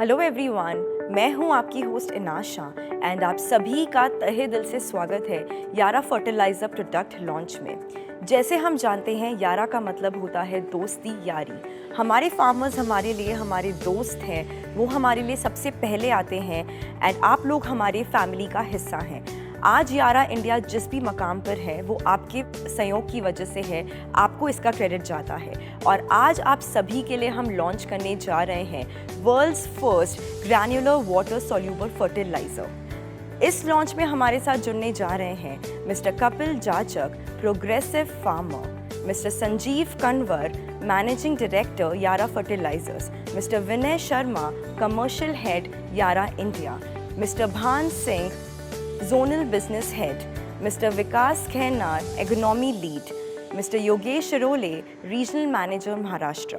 Hello everyone, मैं हूं आपकी होस्ट इनाशा एंड आप सभी का तहे दिल से स्वागत है यारा फर्टिलाइज़र प्रोडक्ट लॉन्च में। जैसे हम जानते हैं यारा का मतलब होता है दोस्ती यारी। हमारे फार्मर्स हमारे लिए हमारे दोस्त हैं, वो हमारे लिए सबसे पहले आते हैं एंड आप लोग हमारे फैमिली का हिस्सा हैं। आज यारा इंडिया जिस भी मकाम पर है वो आपके सहयोग की वजह से है, आपको इसका क्रेडिट जाता है। और आज आप सभी के लिए हम लॉन्च करने जा रहे हैं world's first granular water soluble fertilizer. इस लॉन्च में हमारे साथ जुड़ने जा रहे हैं mister Kapil Jachak, progressive farmer, mister Sanjeev Kanwar, managing director Yara Fertilisers, mister Vinay Sharma, commercial head Yara India, mister Bhan Singh, zonal business head, mister Vikas Khainar, agronomy lead, mister Yogesh Role, regional manager Maharashtra.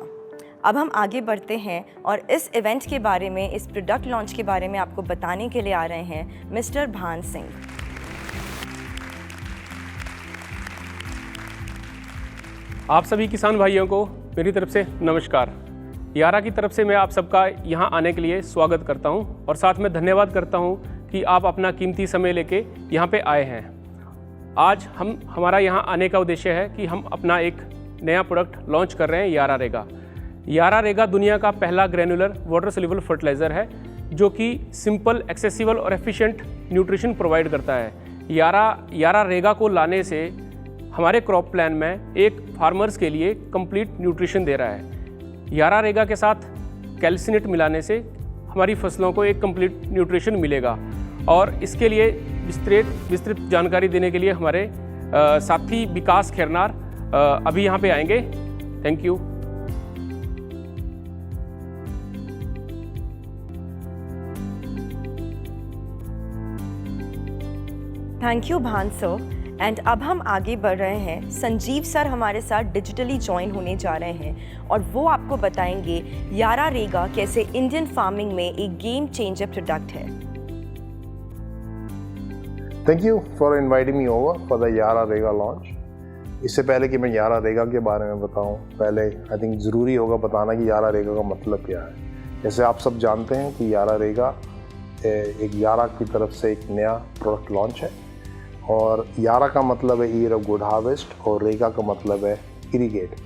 अब हम आगे बढ़ते हैं और इस इवेंट के बारे में, इस प्रोडक्ट लॉन्च के बारे में आपको बताने के लिए आ रहे हैं मिस्टर भान सिंह। आप सभी किसान भाइयों को मेरी तरफ से नमस्कार। यारा की तरफ से मैं आप सबका यहाँ आने के लिए स्वागत करता हूँ और साथ में धन्यवाद करता हूँ कि आप अपना कीमती समय लेके यहाँ पे आए हैं। आज हमारा यहाँ आने का उद्देश्य है कि हम अपना एक नया प्रोडक्ट लॉन्च कर रहे हैं, यारा रेगा। यारा रेगा दुनिया का पहला ग्रैन्युलर वाटर सोल्यूबल फर्टिलाइज़र है जो कि सिंपल, एक्सेसिबल और एफिशिएंट न्यूट्रिशन प्रोवाइड करता है। यारा रेगा को लाने से हमारे क्रॉप प्लान में एक फार्मर्स के लिए कंप्लीट न्यूट्रिशन दे रहा है। यारा रेगा के साथ कैल्सिनेट मिलाने से हमारी फसलों को एक कंप्लीट न्यूट्रिशन मिलेगा। और इसके लिए विस्तृत जानकारी देने के लिए हमारे साथी विकास खैनार अभी यहाँ पे आएंगे। Thank you. थैंक यू भान सर। एंड अब हम आगे बढ़ रहे हैं। संजीव सर हमारे साथ डिजिटली ज्वाइन होने जा रहे हैं और वो आपको बताएंगे यारा रेगा कैसे इंडियन फार्मिंग में एक गेम चेंजर प्रोडक्ट है। Thank you for inviting me over for the यारा रेगा लॉन्च। इससे पहले कि मैं यारा रेगा के बारे में बताऊं, पहले आई थिंक ज़रूरी होगा बताना कि यारा रेगा का मतलब क्या है। जैसे आप सब जानते हैं कि यारा रेगा एक यारा की तरफ से एक नया प्रोडक्ट लॉन्च है और यारा का मतलब है ईयर ऑफ गुड हार्वेस्ट और रेगा का मतलब है इरीगेट।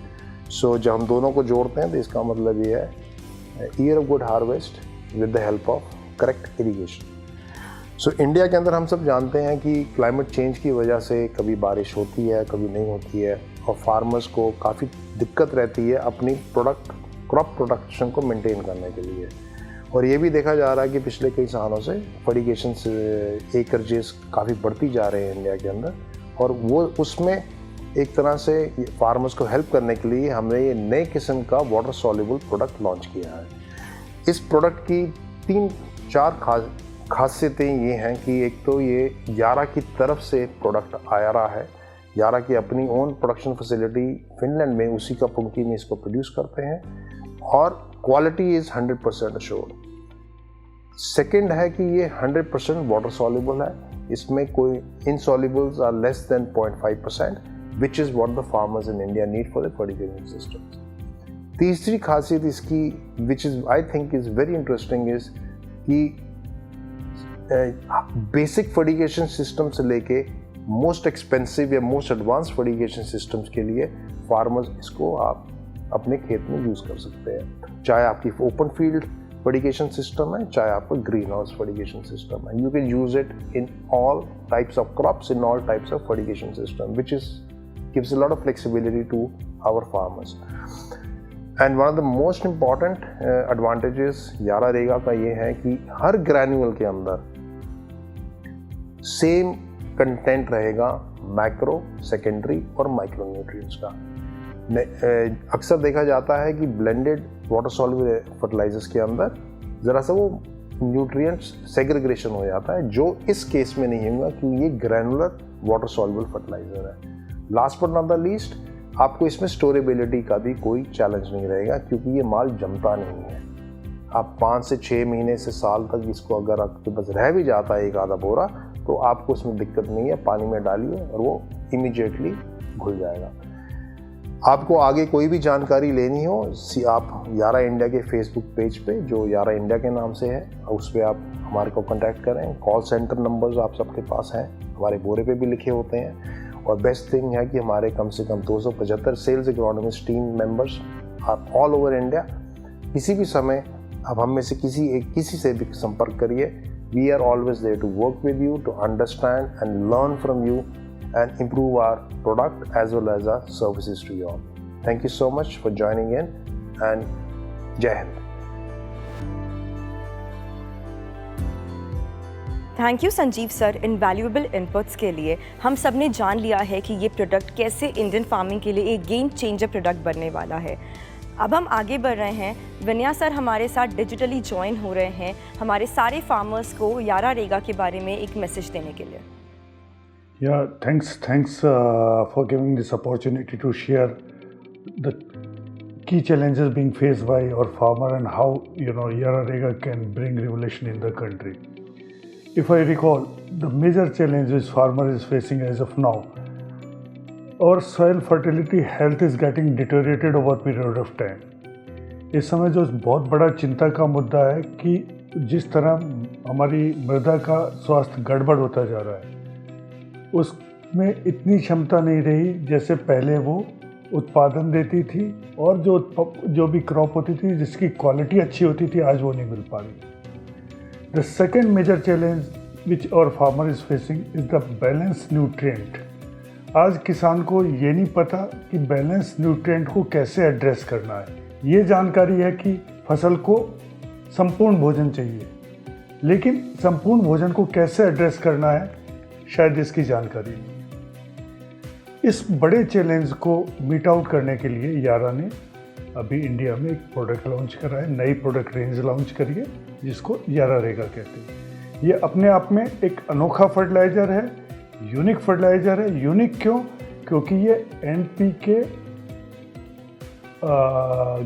सो जब हम दोनों को जोड़ते हैं तो इसका मतलब ये है year of good harvest with the help of correct irrigation. So India के अंदर हम सब जानते हैं कि क्लाइमेट चेंज की वजह से कभी बारिश होती है, कभी नहीं होती है और फार्मर्स को काफ़ी दिक्कत रहती है अपनी क्रॉप प्रोडक्शन को मेंटेन करने के लिए। और ये भी देखा जा रहा है कि पिछले कई सालों से फर्टिगेशन एकरेजेस काफ़ी बढ़ती जा रहे हैं इंडिया के अंदर और वो उसमें एक तरह से फार्मर्स को हेल्प करने के लिए हमने ये नए किस्म का वाटर सॉल्युबल प्रोडक्ट लॉन्च किया है। इस प्रोडक्ट की 3-4 खासियतें ये हैं कि एक तो ये यारा की तरफ से प्रोडक्ट आया रहा है। यारा की अपनी ओन प्रोडक्शन फैसिलिटी फिनलैंड में उसी का पंक्ति में इसको प्रोड्यूस करते हैं और क्वालिटी इज़ 100% अश्योर्ड। सेकंड है कि ये 100% वाटर सॉल्युबल है, इसमें कोई insolubles are less than 0.5% which is what the farmers in India need for the fertilising system. तीसरी खासियत इसकी which is I think is very interesting is कि बेसिक फर्टिगेशन सिस्टम से लेके मोस्ट एक्सपेंसिव या मोस्ट एडवांस फर्टिगेशन सिस्टम्स के लिए farmers इसको आप अपने खेत में यूज़ कर सकते हैं। चाहे आपकी ओपन फील्ड फर्टिगेशन सिस्टम है, चाहे आपका ग्रीन हाउस फर्टिगेशन सिस्टम है, you can use it in all types of crops, in all types of fertigation system, which is gives a lot of flexibility to our farmers. And one of the most important advantages Yara Rega का ये है कि हर granule के अंदर same content रहेगा macro, secondary और micro nutrients का। अक्सर देखा जाता है कि ब्लेंडेड वाटर सॉल्युबल फर्टिलाइजर्स के अंदर ज़रा सा वो न्यूट्रिएंट्स सेग्रीगेशन हो जाता है, जो इस केस में नहीं होगा क्योंकि ये ग्रैनुलर वाटर सॉल्युबल फर्टिलाइजर है। Last but not the least, आपको इसमें स्टोरेबिलिटी का भी कोई चैलेंज नहीं रहेगा क्योंकि ये माल जमता नहीं है। आप 5 से 6 महीने से साल तक इसको अगर आपके पास रह भी जाता है एक आधा बोरा तो आपको उसमें दिक्कत नहीं है, पानी में डालिए और वो इमीडिएटली घुल जाएगा। आपको आगे कोई भी जानकारी लेनी हो, आप यारा इंडिया के फेसबुक पेज पे, जो यारा इंडिया के नाम से है, उस पर आप हमारे को कांटेक्ट करें। कॉल सेंटर नंबर्स आप सबके पास हैं, हमारे बोरे पे भी लिखे होते हैं। और बेस्ट थिंग है कि हमारे कम से कम 275 सेल्स एग्रोनॉमिस्ट टीम मेंबर्स आप ऑल ओवर इंडिया, किसी भी समय आप हम में से किसी से भी संपर्क करिए। We are always there to work with you, to understand and learn from you and improve our product as well as our services to you all. Thank you so much for joining in and Jai Hind. Thank you Sanjeev sir invaluable inputs के लिए। हम सब ने जान लिया है कि ये प्रोडक्ट कैसे इंडियन फार्मिंग के लिए एक गेम चेंजर प्रोडक्ट बनने वाला है। अब हम आगे बढ़ रहे हैं। विनया सर हमारे साथ डिजिटली ज्वाइन हो रहे हैं हमारे सारे फार्मर्स को यारा रेगा के बारे में एक मैसेज देने के लिए। Yeah, thanks for giving this opportunity to share the key challenges being faced by our farmer and how Yara Rega can bring revolution in the country. If I recall, the major challenge which farmer is facing as of now, our soil fertility health is getting deteriorated over a period of time. इस समय जो बहुत बड़ा चिंता का मुद्दा है कि जिस तरह हमारी मृदा का स्वास्थ्य गड़बड़ होता जा रहा है, उसमें इतनी क्षमता नहीं रही जैसे पहले वो उत्पादन देती थी, और जो भी क्रॉप होती थी जिसकी क्वालिटी अच्छी होती थी, आज वो नहीं मिल पा रही। The second major challenge which our farmer is facing is the balance nutrient. आज किसान को ये नहीं पता कि बैलेंस न्यूट्रिएंट को कैसे एड्रेस करना है। ये जानकारी है कि फसल को संपूर्ण भोजन चाहिए, लेकिन संपूर्ण भोजन को कैसे एड्रेस करना है शायद इसकी जानकारी नहीं। इस बड़े चैलेंज को मीट आउट करने के लिए यारा ने अभी इंडिया में एक प्रोडक्ट लॉन्च करा है, नई प्रोडक्ट रेंज लॉन्च करी है जिसको यारा रेगा कहते हैं। ये अपने आप में एक अनोखा फर्टिलाइज़र है, यूनिक फर्टिलाइज़र है। यूनिक क्यों? क्योंकि ये NPK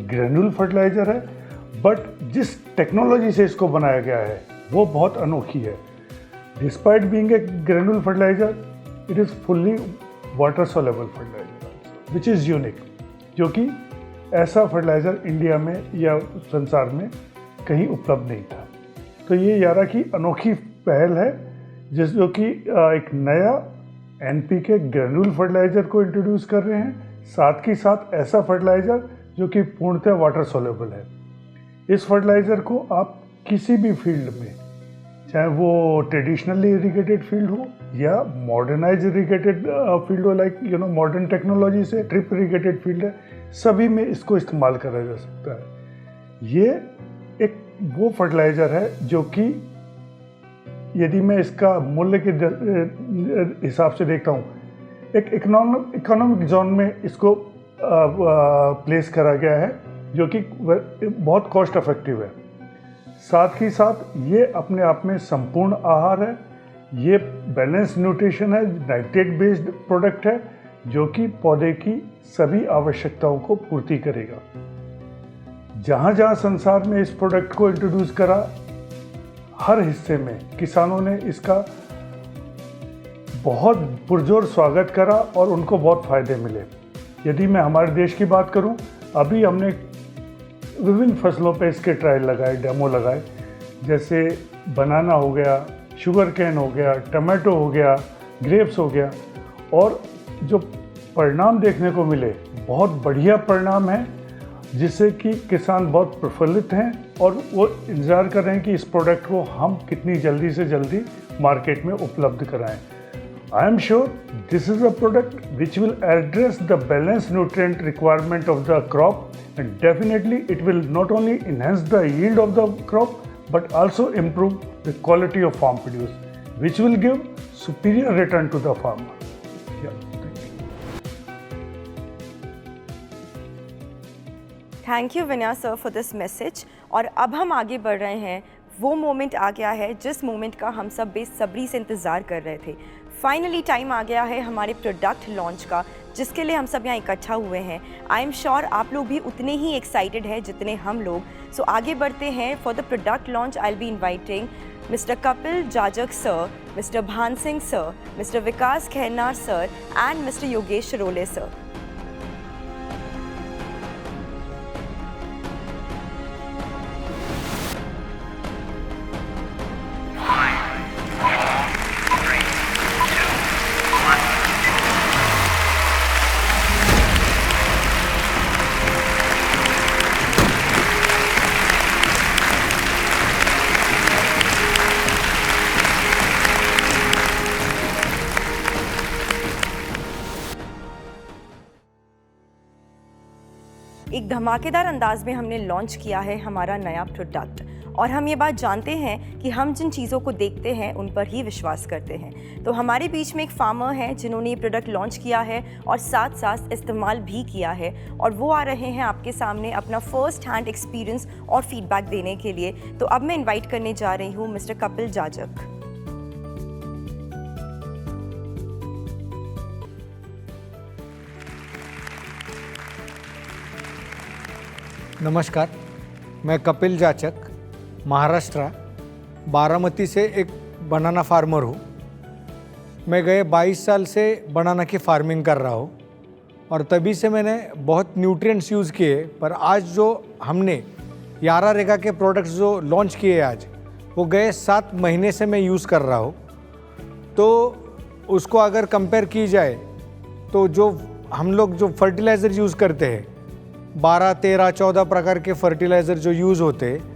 ग्रेन्यूल फर्टिलाइज़र है, बट जिस टेक्नोलॉजी से इसको बनाया गया है वो बहुत अनोखी है। Despite being a granule fertilizer, it is fully water soluble fertilizer, which is unique, जो कि ऐसा फर्टिलाइज़र इंडिया में या संसार में कहीं उपलब्ध नहीं था। तो ये यारा की अनोखी पहल है जो कि एक नया NPK ग्रेन्यूल फर्टिलाइज़र को इंट्रोड्यूस कर रहे हैं, साथ ही साथ ऐसा फर्टिलाइज़र जो कि पूर्णतः वाटर सोल्यूबल है। इस फर्टिलाइज़र को आप किसी भी फील्ड में, चाहे वो ट्रेडिशनली इरिगेटेड फील्ड हो या मॉडर्नाइज इरिगेटेड फील्ड हो, लाइक मॉडर्न टेक्नोलॉजी से ड्रिप इरिगेटेड फील्ड है, सभी में इसको इस्तेमाल करा जा सकता है। ये एक वो फर्टिलाइज़र है जो कि यदि मैं इसका मूल्य के हिसाब से देखता हूँ, एक इकोनॉमिक जोन में इसको प्लेस करा गया है, जो कि बहुत कॉस्ट इफेक्टिव है। साथ ही साथ ये अपने आप में संपूर्ण आहार है, ये बैलेंस न्यूट्रिशन है, नाइट्रेट बेस्ड प्रोडक्ट है जो कि पौधे की सभी आवश्यकताओं को पूर्ति करेगा। जहाँ जहाँ संसार में इस प्रोडक्ट को इंट्रोड्यूस करा, हर हिस्से में किसानों ने इसका बहुत पुरजोर स्वागत करा और उनको बहुत फ़ायदे मिले। यदि मैं हमारे देश की बात करूं, अभी हमने विभिन्न फसलों पे इसके ट्रायल लगाए, डेमो लगाए, जैसे बनाना हो गया, शुगर कैन हो गया, टमाटो हो गया, ग्रेप्स हो गया, और जो परिणाम देखने को मिले बहुत बढ़िया परिणाम है, जिससे कि किसान बहुत प्रफुल्लित हैं और वो इंतज़ार कर रहे हैं कि इस प्रोडक्ट को हम कितनी जल्दी से जल्दी मार्केट में उपलब्ध कराएं। I am sure this is a product which will address the balanced nutrient requirement of the crop, and definitely it will not only enhance the yield of the crop but also improve the quality of farm produce, which will give superior return to the farmer. Yeah, thank you. Thank you Vinaya sir for this message. और अब हम आगे बढ़ रहे हैं। वो moment आ गया है जिस मोमेंट का हम सब बेसब्री से इंतज़ार कर रहे थे। फाइनली टाइम आ गया है हमारे प्रोडक्ट लॉन्च का, जिसके लिए हम सब यहाँ इकट्ठा हुए हैं। आई एम श्योर आप लोग भी उतने ही एक्साइटेड हैं जितने हम लोग। सो आगे बढ़ते हैं। For the product launch I will be inviting Mr. Kapil Jajak sir, Mr. Bhan Singh sir, Mr. Vikas Khairnar sir and Mr. Yogesh Role sir. एक धमाकेदार अंदाज में हमने लॉन्च किया है हमारा नया प्रोडक्ट और हम ये बात जानते हैं कि हम जिन चीज़ों को देखते हैं उन पर ही विश्वास करते हैं। तो हमारे बीच में एक फार्मर है जिन्होंने ये प्रोडक्ट लॉन्च किया है और साथ साथ इस्तेमाल भी किया है और वो आ रहे हैं आपके सामने अपना फर्स्ट हैंड एक्सपीरियंस और फीडबैक देने के लिए। तो अब मैं इन्वाइट करने जा रही हूँ मिस्टर कपिल जाजक। नमस्कार, मैं कपिल जाचक महाराष्ट्र बारामती से एक बनाना फार्मर हूँ। मैं गए 22 साल से बनाना की फार्मिंग कर रहा हूँ और तभी से मैंने बहुत न्यूट्रिएंट्स यूज़ किए, पर आज जो हमने यारा रेगा के प्रोडक्ट्स जो लॉन्च किए आज, वो गए 7 महीने से मैं यूज़ कर रहा हूँ। तो उसको अगर कंपेयर की जाए तो जो हम लोग जो फर्टिलाइज़र यूज़ करते हैं 12, 13, 14 प्रकार के फर्टिलाइज़र जो यूज़ होते हैं,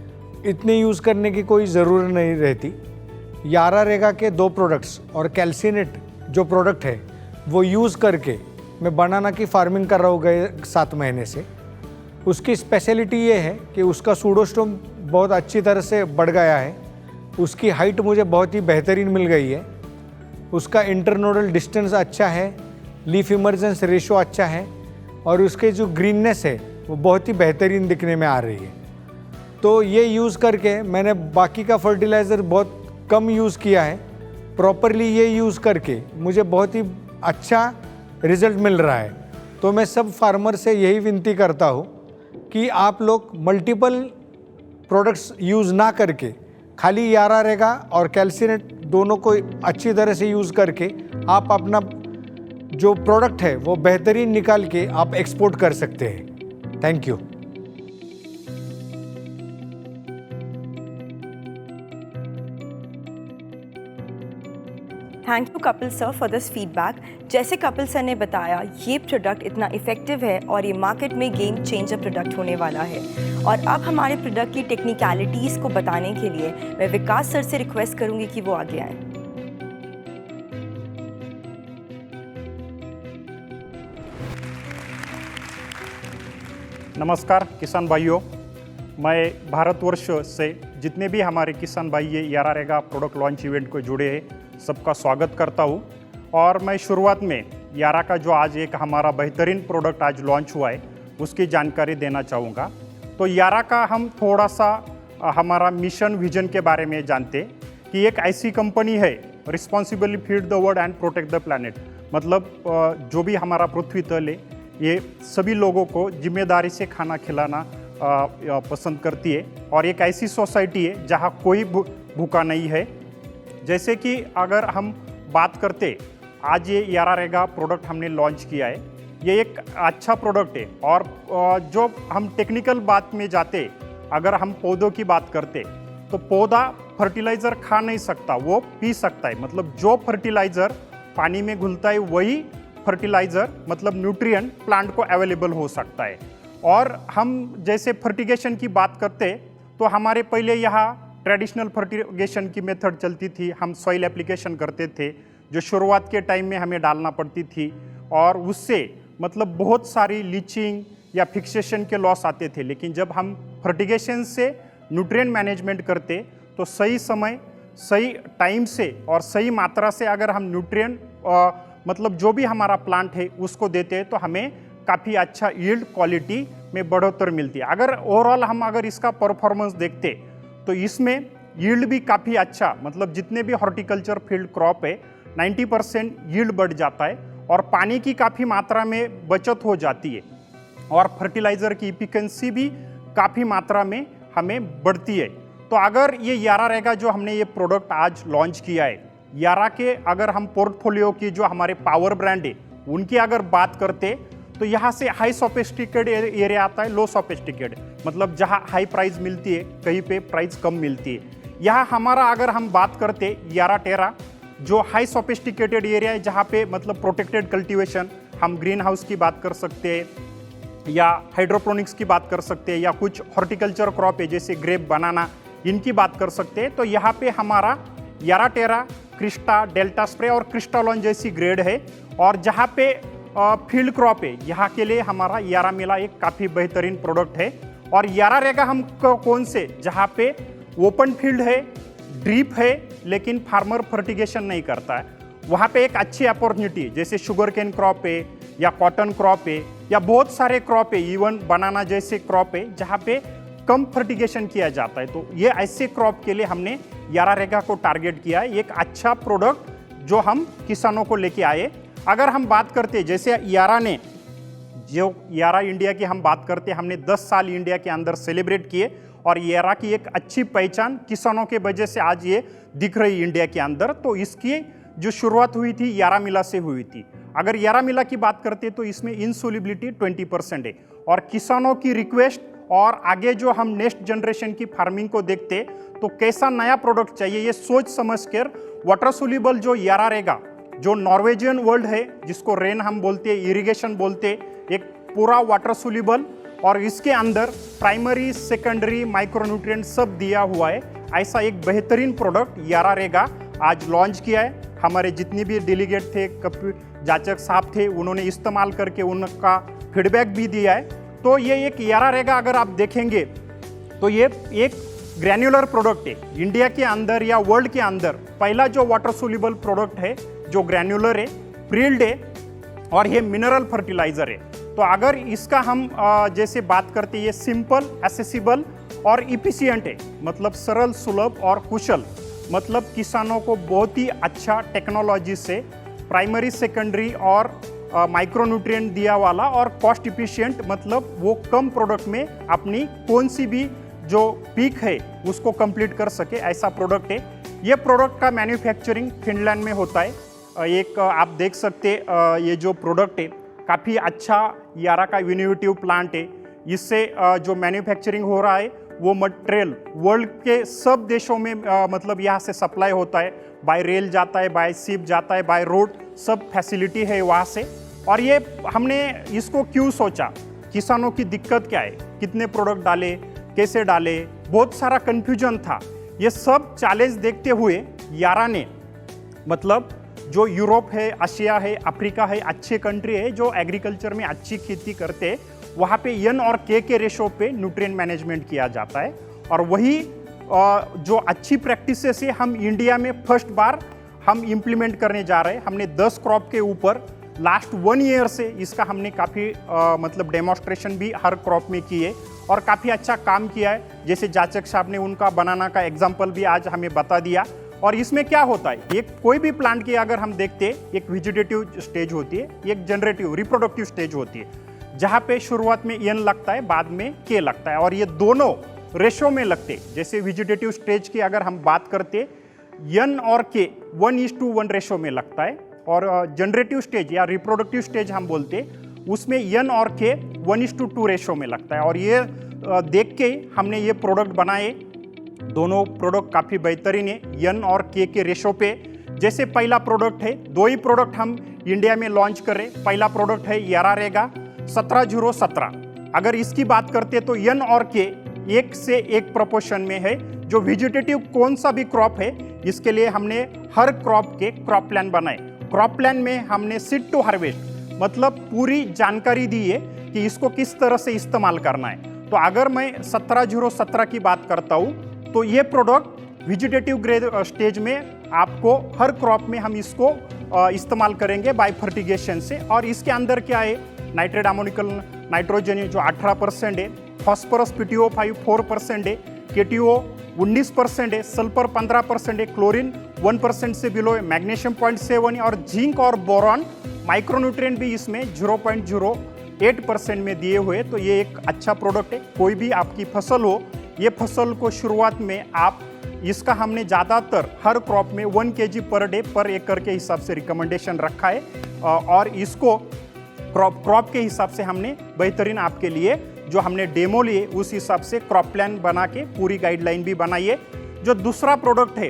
इतने यूज़ करने की कोई ज़रूरत नहीं रहती। यारा रेगा के 2 प्रोडक्ट्स और कैल्सीनेट जो प्रोडक्ट है वो यूज़ करके मैं बनाना की फार्मिंग कर रहा हूँ गए 7 महीने से। उसकी स्पेशलिटी ये है कि उसका सूडोस्टोम बहुत अच्छी तरह से बढ़ गया है, उसकी हाइट मुझे बहुत ही बेहतरीन मिल गई है, उसका इंटरनोडल डिस्टेंस अच्छा है, लीफ इमर्जेंस रेशो अच्छा है और उसके जो ग्रीननेस है वो बहुत ही बेहतरीन दिखने में आ रही है। तो ये यूज़ करके मैंने बाकी का फर्टिलाइज़र बहुत कम यूज़ किया है, प्रॉपरली ये यूज़ करके मुझे बहुत ही अच्छा रिज़ल्ट मिल रहा है। तो मैं सब फार्मर से यही विनती करता हूँ कि आप लोग मल्टीपल प्रोडक्ट्स यूज़ ना करके खाली यारा रेगा और कैल्सीनेट दोनों को अच्छी तरह से यूज़ करके आप अपना जो प्रोडक्ट है वो बेहतरीन निकाल के आप एक्सपोर्ट कर सकते हैं। Thank you. Thank you Kapil sir for this feedback. जैसे कपिल सर ने बताया, ये प्रोडक्ट इतना इफेक्टिव है और ये मार्केट में गेम चेंजर प्रोडक्ट होने वाला है। और अब हमारे प्रोडक्ट की टेक्निकलिटीज़ को बताने के लिए मैं विकास सर से रिक्वेस्ट करूंगी कि वो आगे आएँ। नमस्कार किसान भाइयों, मैं भारतवर्ष से जितने भी हमारे किसान भाई ये यारा रेगा प्रोडक्ट लॉन्च इवेंट को जुड़े हैं सबका स्वागत करता हूँ। और मैं शुरुआत में यारा का जो आज एक हमारा बेहतरीन प्रोडक्ट आज लॉन्च हुआ है उसकी जानकारी देना चाहूँगा। तो यारा का हम थोड़ा सा हमारा मिशन विजन के बारे में जानते कि एक ऐसी कंपनी है responsibly feed the world and protect the planet, मतलब जो भी हमारा पृथ्वी तल है ये सभी लोगों को जिम्मेदारी से खाना खिलाना पसंद करती है और एक ऐसी सोसाइटी है जहाँ कोई भूखा नहीं है। जैसे कि अगर हम बात करते, आज ये यारा रेगा प्रोडक्ट हमने लॉन्च किया है, ये एक अच्छा प्रोडक्ट है। और जो हम टेक्निकल बात में जाते, अगर हम पौधों की बात करते तो पौधा फर्टिलाइज़र खा नहीं सकता, वो पी सकता है। मतलब जो फर्टिलाइज़र पानी में घुलता है वही फर्टिलाइज़र मतलब न्यूट्रिएंट प्लांट को अवेलेबल हो सकता है। और हम जैसे फर्टिगेशन की बात करते तो हमारे पहले यहाँ ट्रेडिशनल फर्टिगेशन की मेथड चलती थी, हम सॉइल एप्लीकेशन करते थे जो शुरुआत के टाइम में हमें डालना पड़ती थी और उससे मतलब बहुत सारी लीचिंग या फिक्सेशन के लॉस आते थे। लेकिन जब हम फर्टिगेशन से न्यूट्रिएंट मैनेजमेंट करते तो सही समय सही टाइम से और सही मात्रा से अगर हम न्यूट्रिएंट मतलब जो भी हमारा प्लांट है उसको देते हैं तो हमें काफ़ी अच्छा यील्ड क्वालिटी में बढ़ोतरी मिलती है। अगर ओवरऑल हम अगर इसका परफॉर्मेंस देखते तो इसमें यील्ड भी काफ़ी अच्छा, मतलब जितने भी हॉर्टिकल्चर फील्ड क्रॉप है 90% यील्ड बढ़ जाता है और पानी की काफ़ी मात्रा में बचत हो जाती है और फर्टिलाइज़र की इफिशिएंसी भी काफ़ी मात्रा में हमें बढ़ती है। तो अगर ये यारा रेगा जो हमने ये प्रोडक्ट आज लॉन्च किया है, यारा के अगर हम पोर्टफोलियो की जो हमारे पावर ब्रांड है उनकी अगर बात करते तो यहाँ से हाई सोफिस्टिकेटेड एरिया आता है, लो सोफिस्टिकेटेड, मतलब जहाँ हाई प्राइस मिलती है कहीं पे प्राइस कम मिलती है। यहाँ हमारा अगर हम बात करते यारा टेरा जो हाई सोफिस्टिकेटेड एरिया है जहाँ पे मतलब प्रोटेक्टेड कल्टीवेशन, हम ग्रीन हाउस की बात कर सकते हैं या हाइड्रोपोनिक्स की बात कर सकते हैं या कुछ हॉर्टिकल्चर क्रॉप है जैसे ग्रेप, बनाना, इनकी बात कर सकते हैं। तो यहाँ पे हमारा यारा टेरा, क्रिस्टा, डेल्टा स्प्रे और क्रिस्टालॉन जैसी ग्रेड है और जहाँ पे फील्ड क्रॉप है, यहाँ के लिए हमारा यारा मिला एक काफ़ी बेहतरीन प्रोडक्ट है। और यारा रहेगा हम कौन से, जहाँ पे ओपन फील्ड है, ड्रीप है, लेकिन फार्मर फर्टिगेशन नहीं करता है, वहाँ पे एक अच्छी अपॉर्चुनिटी है। जैसे शुगर केन क्रॉप है या कॉटन क्रॉप है या बहुत सारे क्रॉप है, इवन बनाना जैसे क्रॉप है जहाँ पे कम फर्टिगेशन किया जाता है। तो ये ऐसे क्रॉप के लिए हमने यारा रेगा को टारगेट किया है, एक अच्छा प्रोडक्ट जो हम किसानों को लेके आए। अगर हम बात करते हैं जैसे यारा ने, जो यारा इंडिया की हम बात करते हैं, हमने 10 साल इंडिया के अंदर सेलिब्रेट किए और यारा की एक अच्छी पहचान किसानों के वजह से आज ये दिख रही इंडिया के अंदर। तो इसकी जो शुरुआत हुई थी यारा मिला से हुई थी। अगर यारा मिला की बात करते तो इसमें इंसोल्युबिलिटी 20% है और किसानों की रिक्वेस्ट और आगे जो हम नेक्स्ट जनरेशन की फार्मिंग को देखते तो कैसा नया प्रोडक्ट चाहिए, ये सोच समझ कर वाटर सोल्यूबल जो यारा रहेगा, जो नॉर्वेजियन वर्ल्ड है जिसको रेन हम बोलते हैं, इरिगेशन बोलते, एक पूरा वाटर सोल्यूबल और इसके अंदर प्राइमरी सेकेंडरी माइक्रोन्यूट्रिएंट सब दिया हुआ है, ऐसा एक बेहतरीन प्रोडक्ट यारा रहेगा आज लॉन्च किया है। हमारे जितने भी डेलीगेट थे, कपिल जाचक साहब थे, उन्होंने इस्तेमाल करके उनका फीडबैक भी दिया है। तो ये एक यारा रहेगा, अगर आप देखेंगे तो ये एक ग्रैन्युलर प्रोडक्ट है, इंडिया के अंदर या वर्ल्ड के अंदर पहला जो वाटर सोल्यूबल प्रोडक्ट है जो ग्रैन्युलर है, प्रिल्ड है और ये मिनरल फर्टिलाइजर है। तो अगर इसका हम जैसे बात करते हैं, ये सिंपल, एसेसिबल और इफिशिएंट है, मतलब सरल, सुलभ और कुशल, मतलब किसानों को बहुत ही अच्छा टेक्नोलॉजी से प्राइमरी सेकेंडरी और माइक्रोन्यूट्रिएंट दिया वाला और कॉस्ट इफिशिएंट, मतलब वो कम प्रोडक्ट में अपनी कौन सी भी जो पीक है उसको कंप्लीट कर सके, ऐसा प्रोडक्ट है। ये प्रोडक्ट का मैन्युफैक्चरिंग फिनलैंड में होता है। एक आप देख सकते ये जो प्रोडक्ट है काफ़ी अच्छा यारा का इनोवेटिव प्लांट है। इससे जो मैन्युफैक्चरिंग हो रहा है वो मटेरियल वर्ल्ड के सब देशों में मतलब यहाँ से सप्लाई होता है, बाय रेल जाता है, बाय शिप जाता है, बाय रोड, सब फैसिलिटी है वहाँ से। और ये हमने इसको क्यों सोचा, किसानों की दिक्कत क्या है, कितने प्रोडक्ट डाले, कैसे डाले, बहुत सारा कन्फ्यूजन था। ये सब चैलेंज देखते हुए यारा ने, मतलब जो यूरोप है, एशिया है, अफ्रीका है, अच्छे कंट्री है जो एग्रीकल्चर में अच्छी खेती करते हैं, वहाँ पे एन और के रेशो पे न्यूट्रिएंट मैनेजमेंट किया जाता है। और वही जो अच्छी प्रैक्टिसेस है हम इंडिया में फर्स्ट बार हम इम्प्लीमेंट करने जा रहे हैं। हमने 10 क्रॉप के ऊपर लास्ट 1 ईयर से इसका हमने काफ़ी मतलब डेमोन्स्ट्रेशन भी हर क्रॉप में किए और काफ़ी अच्छा काम किया है। जैसे जाचक साहब ने उनका बनाना का एग्जाम्पल भी आज हमें बता दिया। और इसमें क्या होता है, एक कोई भी प्लांट की अगर हम देखते हैं, एक वेजिटेटिव स्टेज होती है, एक जनरेटिव रिप्रोडक्टिव स्टेज होती है, जहाँ पे शुरुआत में एन लगता है, बाद में के लगता है, और ये दोनों रेशो में लगते। जैसे वेजिटेटिव स्टेज की अगर हम बात करते, एन और के 1:1 रेशो में लगता है, और जनरेटिव स्टेज या रिप्रोडक्टिव स्टेज हम बोलते उसमें एन और के 1:2 रेशो में लगता है। और ये देख के हमने ये प्रोडक्ट बनाए, दोनों प्रोडक्ट काफ़ी बेहतरीन है एन और के रेशो पे। जैसे पहला प्रोडक्ट है, 2 ही प्रोडक्ट हम इंडिया में लॉन्च कर रहे। पहला प्रोडक्ट है यारा रेगा 17:17। अगर इसकी बात करते तो एन और के 1 से 1 प्रोपोर्शन में है। जो वेजिटेटिव कौन सा भी क्रॉप है, इसके लिए हमने हर क्रॉप के क्रॉप प्लान बनाए। क्रॉप प्लान में हमने सीड टू हार्वेस्ट मतलब पूरी जानकारी दी है कि इसको किस तरह से इस्तेमाल करना है। तो अगर मैं 17:17 की बात करता हूँ तो ये प्रोडक्ट वेजिटेटिव ग्रेड स्टेज में आपको हर क्रॉप में हम इसको इस्तेमाल करेंगे बाय फर्टिगेशन से। और इसके अंदर क्या है, नाइट्रेट अमोनिकल नाइट्रोजन जो 18% है, फॉस्फोरस PTO5 4% है, KTO 19% है, सल्फर 15% है, क्लोरीन 1% से बिलो है, मैग्नीशियम 0.7 है और जिंक और बोरॉन माइक्रोन्यूट्रिएंट भी इसमें 0.08% में दिए हुए। तो ये एक अच्छा प्रोडक्ट है। कोई भी आपकी फसल हो, ये फसल को शुरुआत में आप इसका हमने ज़्यादातर हर क्रॉप में 1 kg पर डे पर एकड़ के हिसाब से रिकमेंडेशन रखा है। और इसको क्रॉप के हिसाब से हमने बेहतरीन आपके लिए जो हमने डेमो लिए उस हिसाब से क्रॉप प्लान बना के पूरी गाइडलाइन भी बनाई है। जो दूसरा प्रोडक्ट है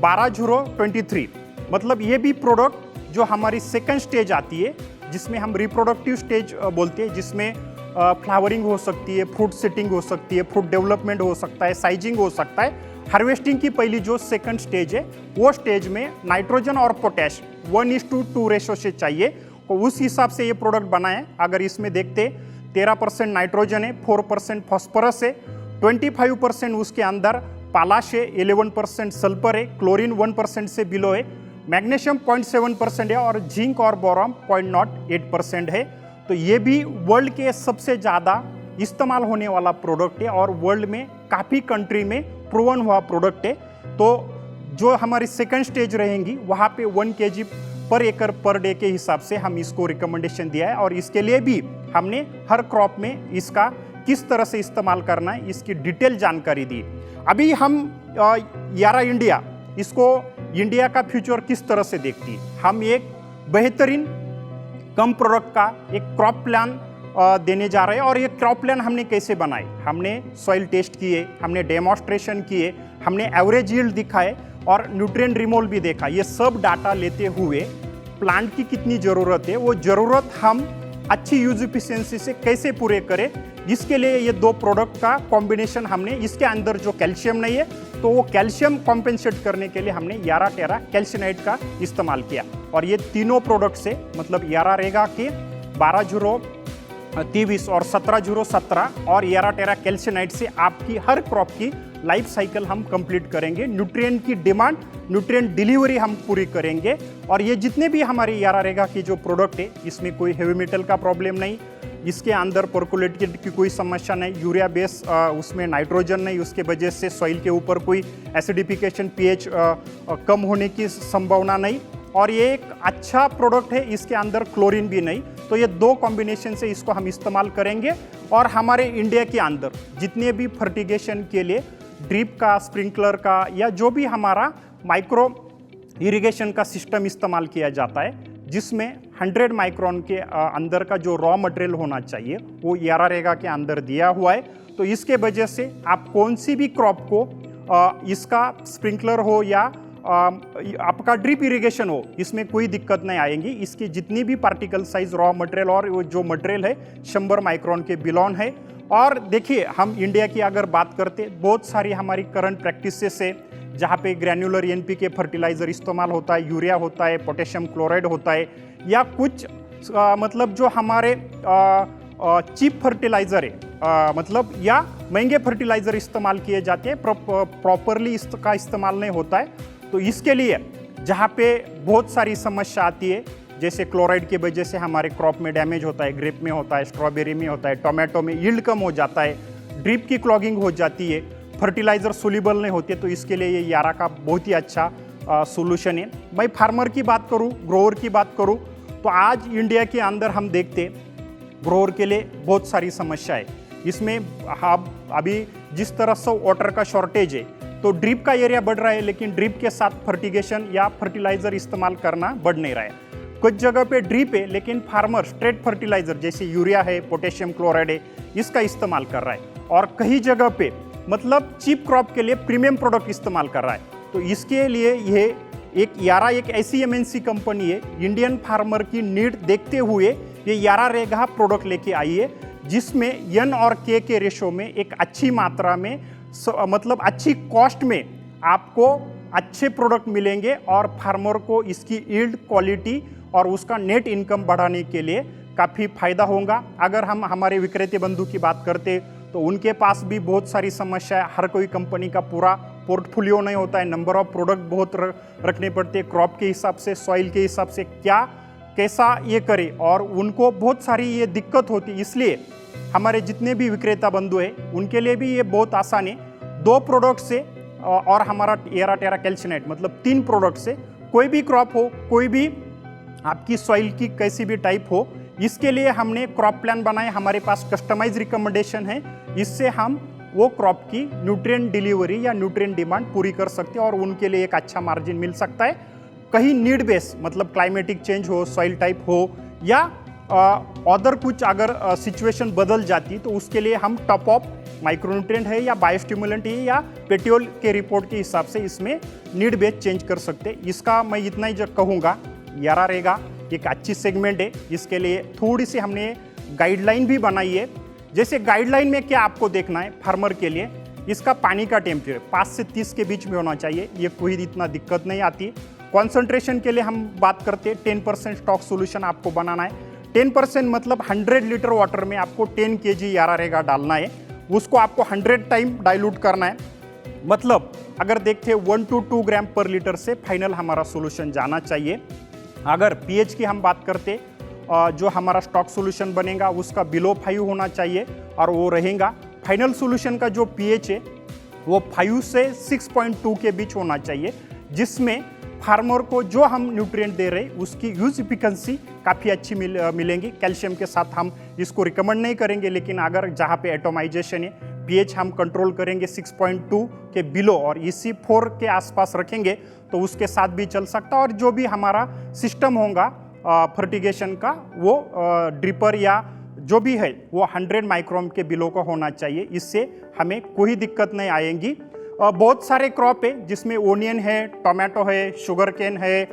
12:23 मतलब ये भी प्रोडक्ट जो हमारी सेकंड स्टेज आती है, जिसमें हम रिप्रोडक्टिव स्टेज बोलते हैं, जिसमें फ्लावरिंग हो सकती है, फ्रूट सेटिंग हो सकती है, फ्रूट डेवलपमेंट हो सकता है, साइजिंग हो सकता है। हार्वेस्टिंग की पहली जो सेकंड स्टेज है वो स्टेज में नाइट्रोजन और पोटैश 1:2 रेशो से चाहिए को उस हिसाब से ये प्रोडक्ट बनाए। अगर इसमें देखते 13% नाइट्रोजन है, 4% फॉस्फोरस है, 25% उसके अंदर पालाश है, 11% सल्फर है, क्लोरीन 1% से बिलो है, मैग्नीशियम 0.7% है और जिंक और बोरॉन 0.08% है। तो ये भी वर्ल्ड के सबसे ज़्यादा इस्तेमाल होने वाला प्रोडक्ट है और वर्ल्ड में काफ़ी कंट्री में प्रूवन हुआ प्रोडक्ट है। तो जो हमारी सेकंड स्टेज रहेंगी वहाँ पे 1 kg पर एकड़ पर डे के हिसाब से हम इसको रिकमेंडेशन दिया है और इसके लिए भी हमने हर क्रॉप में इसका किस तरह से इस्तेमाल करना है इसकी डिटेल जानकारी दी। अभी हम यारा इंडिया इसको इंडिया का फ्यूचर किस तरह से देखती है, हम एक बेहतरीन कम प्रोडक्ट का एक क्रॉप प्लान देने जा रहे हैं। और ये क्रॉप प्लान हमने कैसे बनाए, हमने सॉइल टेस्ट किए, हमने डेमोन्स्ट्रेशन किए, हमने एवरेज यील्ड दिखाए और न्यूट्रिएंट रिमूवल भी देखा। ये सब डाटा लेते हुए प्लांट की कितनी ज़रूरत है, वो ज़रूरत हम अच्छी यूज इफिशिएंसी से कैसे पूरे करें, जिसके लिए ये 2 प्रोडक्ट का कॉम्बिनेशन हमने, इसके अंदर जो कैल्शियम नहीं है तो वो कैल्शियम कॉम्पेंसेट करने के लिए हमने यारा टेरा कैल्शिनाइट का इस्तेमाल किया। और ये तीनों प्रोडक्ट से मतलब यारा रेगा के 12-0-23 और 17-0-17 और यारा टेरा कैल्शिनाइट से आपकी हर क्रॉप की लाइफ साइकिल हम कंप्लीट करेंगे। न्यूट्रिएंट की डिमांड, न्यूट्रिएंट डिलीवरी हम पूरी करेंगे। और ये जितने भी हमारे यारा रेगा की जो प्रोडक्ट है इसमें कोई हेवी मेटल का प्रॉब्लम नहीं, इसके अंदर पर्कुलेटेड की कोई समस्या नहीं, यूरिया बेस उसमें नाइट्रोजन नहीं, उसके वजह से सॉइल के ऊपर कोई एसिडिफिकेशन पीएच कम होने की संभावना नहीं। और ये एक अच्छा प्रोडक्ट है, इसके अंदर क्लोरीन भी नहीं। तो ये 2 कॉम्बिनेशन से इसको हम इस्तेमाल करेंगे। और हमारे इंडिया के अंदर जितने भी फर्टिगेशन के लिए ड्रिप का, स्प्रिंकलर का या जो भी हमारा माइक्रो इरिगेशन का सिस्टम इस्तेमाल किया जाता है, जिसमें 100 माइक्रोन के अंदर का जो रॉ मटेरियल होना चाहिए वो यारा रेगा के अंदर दिया हुआ है। तो इसके वजह से आप कौन सी भी क्रॉप को इसका स्प्रिंकलर हो या आपका ड्रिप इरिगेशन हो, इसमें कोई दिक्कत नहीं आएगी। इसकी जितनी भी पार्टिकल साइज रॉ मटेरियल और वो जो मटेरियल है 100 माइक्रोन के बिलोन है। और देखिए हम इंडिया की अगर बात करते, बहुत सारी हमारी करंट प्रैक्टिसेस है जहाँ पे ग्रैन्युलर एनपीके फर्टिलाइजर इस्तेमाल होता है, यूरिया होता है, पोटेशियम क्लोराइड होता है, या कुछ मतलब जो हमारे चीप फर्टिलाइजर है मतलब या महंगे फर्टिलाइजर इस्तेमाल किए जाते हैं, प्रॉपरली इसका इस्तेमाल नहीं होता है। तो इसके लिए जहाँ पे बहुत सारी समस्या आती है, जैसे क्लोराइड की वजह से हमारे क्रॉप में डैमेज होता है, ग्रेप में होता है, स्ट्रॉबेरी में होता है, टोमेटो में यील्ड कम हो जाता है, ड्रिप की क्लॉगिंग हो जाती है, फर्टिलाइजर सोल्यूबल नहीं होते, तो इसके लिए ये यारा का बहुत ही अच्छा सोल्यूशन है। मैं फार्मर की बात करूँ, ग्रोअर की बात करूँ, तो आज इंडिया के अंदर हम देखते ग्रोअर के लिए बहुत सारी समस्या है। इसमें हम अभी जिस तरह से वाटर का शॉर्टेज है, तो ड्रिप का एरिया बढ़ रहा है, लेकिन ड्रिप के साथ फर्टिगेशन या फर्टिलाइजर इस्तेमाल करना बढ़ नहीं रहा है। कुछ जगह पे ड्रिप है लेकिन फार्मर स्ट्रेट फर्टिलाइजर जैसे यूरिया है, पोटेशियम क्लोराइड है, इसका इस्तेमाल कर रहा है। और कई जगह पे मतलब चीप क्रॉप के लिए प्रीमियम प्रोडक्ट इस्तेमाल कर रहा है। तो इसके लिए ये एक यारा एक ऐसी एमएनसी कंपनी है, इंडियन फार्मर की नीड देखते हुए ये यारा रेगा प्रोडक्ट लेके आई है, जिसमें एन और के रेशो में एक अच्छी मात्रा में मतलब अच्छी कॉस्ट में आपको अच्छे प्रोडक्ट मिलेंगे और फार्मर को इसकी यील्ड, क्वालिटी और उसका नेट इनकम बढ़ाने के लिए काफ़ी फायदा होगा। अगर हम हमारे विक्रेता बंधु की बात करते तो उनके पास भी बहुत सारी समस्या है, हर कोई कंपनी का पूरा पोर्टफोलियो नहीं होता है, नंबर ऑफ प्रोडक्ट बहुत रखने पड़ते हैं, क्रॉप के हिसाब से, सॉइल के हिसाब से क्या कैसा ये करे, और उनको बहुत सारी ये दिक्कत होती है। इसलिए हमारे जितने भी विक्रेता बंधु हैं उनके लिए भी ये बहुत आसान है। 2 प्रोडक्ट से और हमारा यारा टेरा कैल्शिनाइट मतलब 3 प्रोडक्ट से कोई भी क्रॉप हो, कोई भी आपकी सॉइल की कैसी भी टाइप हो, इसके लिए हमने क्रॉप प्लान बनाए। हमारे पास कस्टमाइज रिकमेंडेशन है, इससे हम वो क्रॉप की न्यूट्रिएंट डिलीवरी या न्यूट्रिएंट डिमांड पूरी कर सकते हैं और उनके लिए एक अच्छा मार्जिन मिल सकता है। कहीं नीड बेस मतलब क्लाइमेटिक चेंज हो, सॉइल टाइप हो या अदर कुछ अगर सिचुएशन बदल जाती तो उसके लिए हम टॉप ऑफ माइक्रोन्यूट्रिएंट है या बायोस्टिमुलेंट है या पेट्रोल के रिपोर्ट के हिसाब से इसमें नीड बेस चेंज कर सकते। इसका मैं इतना ही कहूँगा, यारा रेगा एक अच्छी सेगमेंट है, इसके लिए थोड़ी सी हमने गाइडलाइन भी बनाई है। जैसे गाइडलाइन में क्या आपको देखना है फार्मर के लिए, इसका पानी का टेम्परेचर 5 से 30 के बीच में होना चाहिए, ये कोई इतना दिक्कत नहीं आती। कॉन्सेंट्रेशन के लिए हम बात करते हैं 10% स्टॉक सोल्यूशन आपको बनाना है। 10% मतलब 100 लीटर वाटर में आपको 10 kg यारा रेगा डालना है, उसको आपको 100 टाइम डाइल्यूट करना है। मतलब अगर देखते 1 to 2 ग्राम पर लीटर से फाइनल हमारा सोल्यूशन जाना चाहिए। अगर पीएच की हम बात करते जो हमारा स्टॉक सोल्यूशन बनेगा उसका बिलो 5 होना चाहिए और वो रहेगा। फाइनल सोल्यूशन का जो पीएच है वो 5 से 6.2 के बीच होना चाहिए, जिसमें फार्मर को जो हम न्यूट्रिएंट दे रहे हैं उसकी यूज इफिकेंसी काफ़ी अच्छी मिलेंगी। कैल्शियम के साथ हम इसको रिकमेंड नहीं करेंगे, लेकिन अगर जहाँ पे एटोमाइजेशन है पीएच हम कंट्रोल करेंगे 6.2 के बिलो और इसी 4 के आसपास रखेंगे तो उसके साथ भी चल सकता है। और जो भी हमारा सिस्टम होगा फर्टिगेशन का वो ड्रिपर या जो भी है वो 100 माइक्रोन के बिलो का होना चाहिए। इससे हमें कोई दिक्कत नहीं आएगी। बहुत सारे क्रॉप है जिसमें ओनियन है, टोमेटो है, शुगर केन है,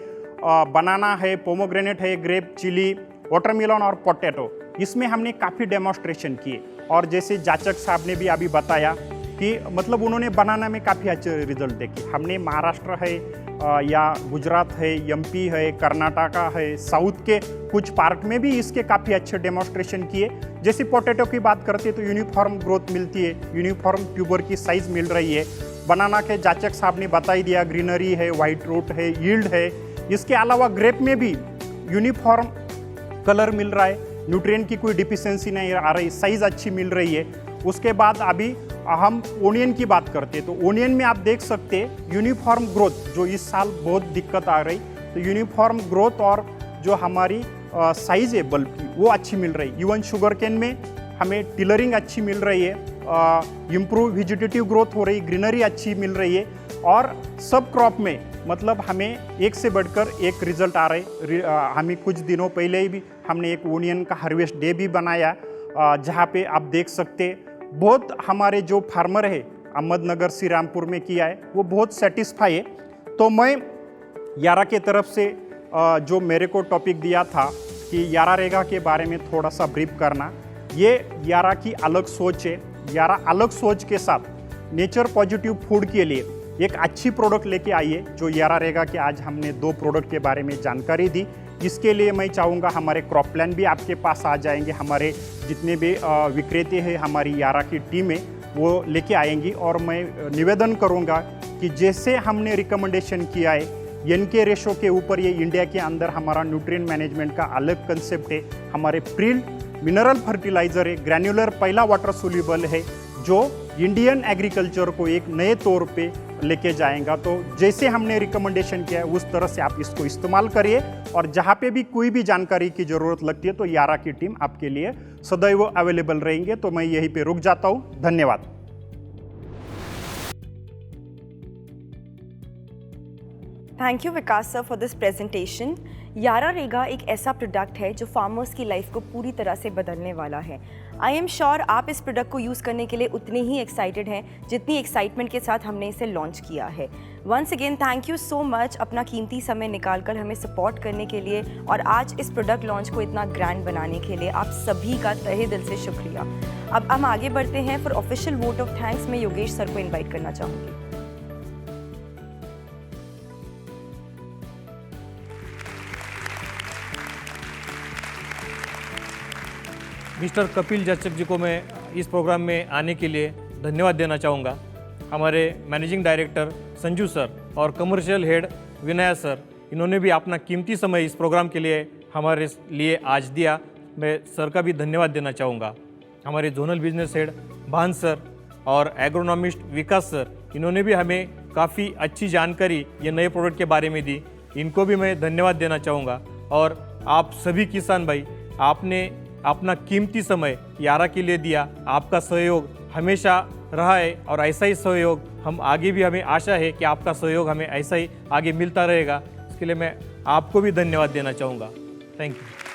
बनाना है, पोमोग्रेनेट है, ग्रेप, चिली, वाटरमेलन और पोटैटो। इसमें हमने काफ़ी डेमोन्स्ट्रेशन किए और जैसे जाचक साहब ने भी अभी बताया कि मतलब उन्होंने बनाना में काफ़ी अच्छे रिजल्ट देखे। हमने महाराष्ट्र है या गुजरात है, एमपी है, कर्नाटका है, साउथ के कुछ पार्ट में भी इसके काफ़ी अच्छे डेमोन्स्ट्रेशन किए। जैसे पोटैटो की बात करते हैं तो यूनिफॉर्म ग्रोथ मिलती है, यूनिफॉर्म ट्यूबर की साइज़ मिल रही है। बनाना के जाचक साहब ने बता ही दिया, ग्रीनरी है, वाइट रूट है, यील्ड है। इसके अलावा ग्रेप में भी यूनिफॉर्म कलर मिल रहा है, न्यूट्रिएंट की कोई डिफिशियंसी नहीं आ रही, साइज़ अच्छी मिल रही है। उसके बाद अभी हम ओनियन की बात करते हैं तो ओनियन में आप देख सकते हैं यूनिफॉर्म ग्रोथ जो इस साल बहुत दिक्कत आ रही, तो यूनिफॉर्म ग्रोथ और जो हमारी साइज़ है बल्ब की वो अच्छी मिल रही। इवन शुगर केन में हमें टिलरिंग अच्छी मिल रही है, इम्प्रूव वेजिटेटिव ग्रोथ हो रही, ग्रीनरी अच्छी मिल रही है और सब क्रॉप में मतलब हमें एक से बढ़कर एक रिजल्ट आ रहे। हमें कुछ दिनों पहले ही भी हमने एक ओनियन का हार्वेस्ट डे भी बनाया जहाँ पे आप देख सकते बहुत हमारे जो फार्मर है अहमदनगर श्री रामपुर में किया है वो बहुत सेटिस्फाई है। तो मैं यारा के तरफ से जो मेरे को टॉपिक दिया था कि यारा रेगा के बारे में थोड़ा सा ब्रीफ करना, ये यारा की अलग सोच है। यारा अलग सोच के साथ नेचर पॉजिटिव फूड के लिए एक अच्छी प्रोडक्ट लेके आई है जो यारा रेगा के आज हमने 2 प्रोडक्ट के बारे में जानकारी दी। इसके लिए मैं चाहूँगा हमारे क्रॉप प्लान भी आपके पास आ जाएंगे, हमारे जितने भी विक्रेता हैं हमारी यारा की टीम है वो लेके आएंगी। और मैं निवेदन करूँगा कि जैसे हमने रिकमेंडेशन किया है एनके रेशो के ऊपर, ये इंडिया के अंदर हमारा न्यूट्रिएंट मैनेजमेंट का अलग कंसेप्ट है। हमारे प्रिल मिनरल फर्टिलाइजर है, ग्रैन्युलर पहला वाटर सोल्यूबल है जो इंडियन एग्रीकल्चर को एक नए तौर पे लेके जाएगा। तो जैसे हमने रिकमेंडेशन किया है उस तरह से आप इसको इस्तेमाल करिए और जहाँ पे भी कोई भी जानकारी की ज़रूरत लगती है तो यारा की टीम आपके लिए सदैव अवेलेबल रहेंगे। तो मैं यहीं पे रुक जाता हूँ। धन्यवाद। Thank you Vikas sir for this presentation. यारा रेगा एक ऐसा प्रोडक्ट है जो फार्मर्स की लाइफ को पूरी तरह से बदलने वाला है। आई एम श्योर आप इस प्रोडक्ट को यूज़ करने के लिए उतने ही एक्साइटेड हैं जितनी एक्साइटमेंट के साथ हमने इसे लॉन्च किया है। Once again thank you so much अपना कीमती समय निकालकर हमें सपोर्ट करने के लिए और आज इस प्रोडक्ट लॉन्च को इतना ग्रैंड बनाने के लिए आप सभी का तहे दिल से शुक्रिया। अब हम आगे बढ़ते हैं। For official vote of thanks मैं योगेश सर को इन्वाइट करना चाहूँगी। मिस्टर कपिल जाचक जी को मैं इस प्रोग्राम में आने के लिए धन्यवाद देना चाहूँगा। हमारे मैनेजिंग डायरेक्टर संजू सर और कमर्शियल हेड विनया सर, इन्होंने भी अपना कीमती समय इस प्रोग्राम के लिए हमारे लिए आज दिया। मैं सर का भी धन्यवाद देना चाहूँगा। हमारे जोनल बिजनेस हेड भान सर और एग्रोनॉमिस्ट विकास सर, इन्होंने भी हमें काफ़ी अच्छी जानकारी ये नए प्रोडक्ट के बारे में दी, इनको भी मैं धन्यवाद देना चाहूँगा। और आप सभी किसान भाई, आपने अपना कीमती समय यारा के लिए दिया, आपका सहयोग हमेशा रहा है और ऐसा ही सहयोग हम आगे भी, हमें आशा है कि आपका सहयोग हमें ऐसा ही आगे मिलता रहेगा। इसके लिए मैं आपको भी धन्यवाद देना चाहूँगा। Thank you.